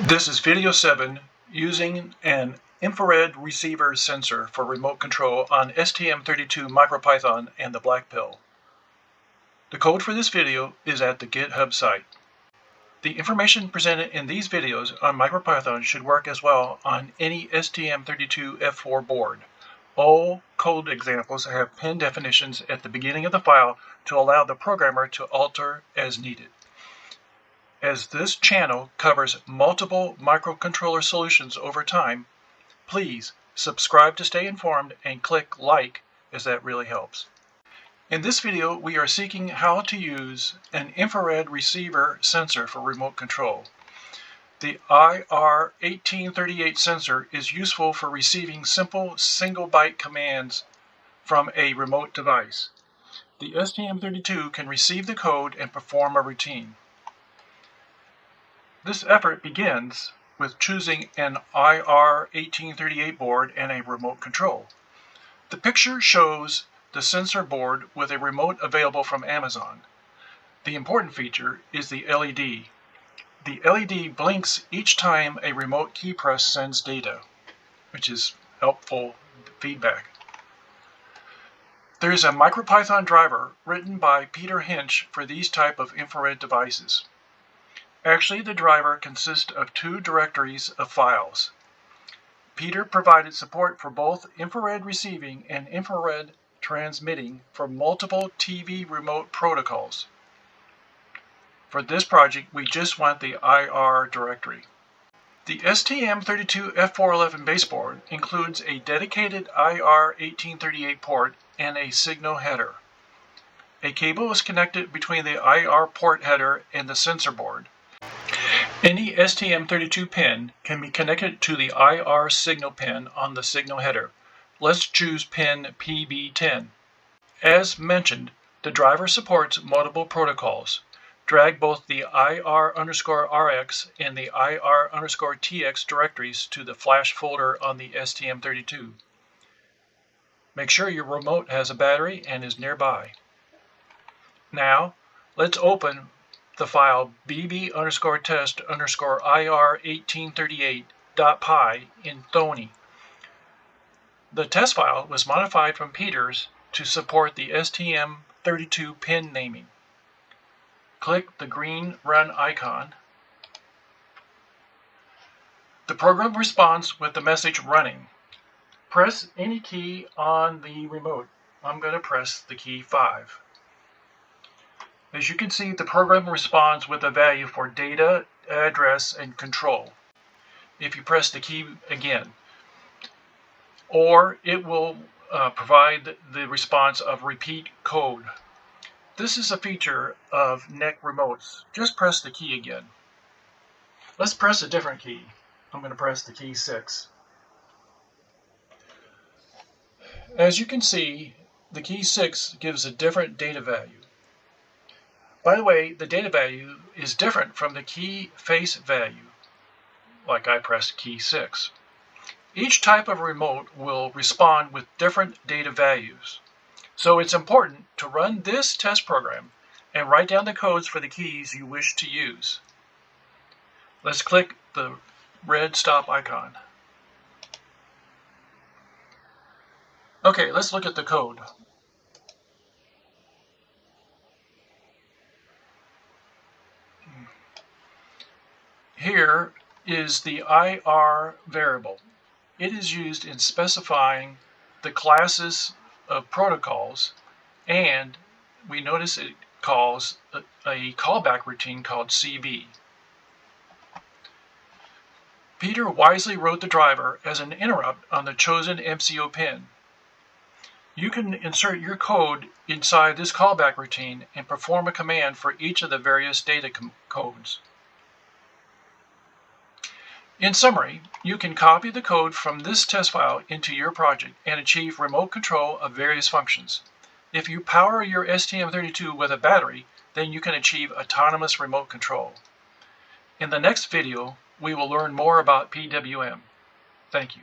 This is video 7 using an infrared receiver sensor for remote control on STM32 MicroPython and the BlackPill. The code for this video is at the GitHub site. The information presented in these videos on MicroPython should work as well on any STM32 F4 board. All code examples have pin definitions at the beginning of the file to allow the programmer to alter as needed. As this channel covers multiple microcontroller solutions over time, please subscribe to stay informed and click like, as that really helps. In this video, we are seeking how to use an infrared receiver sensor for remote control. The IR1838 sensor is useful for receiving simple single-byte commands from a remote device. The STM32 can receive the code and perform a routine. This effort begins with choosing an IR1838 board and a remote control. The picture shows the sensor board with a remote available from Amazon. The important feature is the LED. The LED blinks each time a remote key press sends data, which is helpful feedback. There is a MicroPython driver written by Peter Hinch for these type of infrared devices. Actually, the driver consists of two directories of files. Peter provided support for both infrared receiving and infrared transmitting for multiple TV remote protocols. For this project, we just want the IR directory. The STM32 F411 baseboard includes a dedicated IR1838 port and a signal header. A cable is connected between the IR port header and the sensor board. Any STM32 pin can be connected to the IR signal pin on the signal header. Let's choose pin PB10. As mentioned, the driver supports multiple protocols. Drag both the IR_RX and the IR_TX directories to the flash folder on the STM32. Make sure your remote has a battery and is nearby. Now, let's open the file bb_test_ir1838.py in Thony. The test file was modified from Peter's to support the STM32 pin naming. Click the green run icon. The program responds with the message running. Press any key on the remote. I'm going to press the key 5. As you can see, the program responds with a value for data, address, and control. If you press the key again, or it will provide the response of repeat code. This is a feature of NEC remotes. Just press the key again. Let's press a different key. I'm going to press the key 6. As you can see, the key 6 gives a different data value. By the way, the data value is different from the key face value, like I pressed key 6. Each type of remote will respond with different data values. So it's important to run this test program and write down the codes for the keys you wish to use. Let's click the red stop icon. Okay, let's look at the code. Here is the IR variable. It is used in specifying the classes of protocols, and we notice it calls a callback routine called CB. Peter wisely wrote the driver as an interrupt on the chosen MCO pin. You can insert your code inside this callback routine and perform a command for each of the various data codes. In summary, you can copy the code from this test file into your project and achieve remote control of various functions. If you power your STM32 with a battery, then you can achieve autonomous remote control. In the next video, we will learn more about PWM. Thank you.